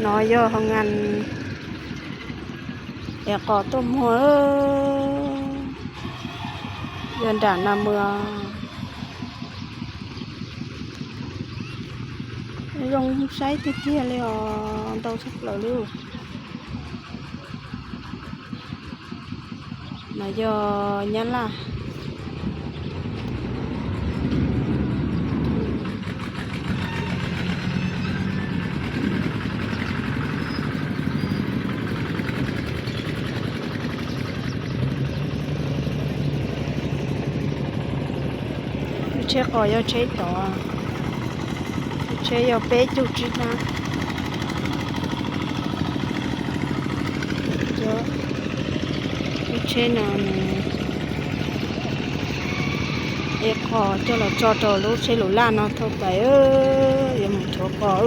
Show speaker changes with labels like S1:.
S1: น้อยย่อเฮางานแอกอต้มหัวเดือนด่านนาเมืองลงไซต์เตี้ยๆเลยอ๋อเตาสุกแล้วลูกน้อยย่อยันล่ะchế cỏ yo chế tỏ chế yo bé chú chứ na yo chế nào nè cỏ cho là cho lúc chế lũ la nó thôi phải ơi giờ mình cho cỏ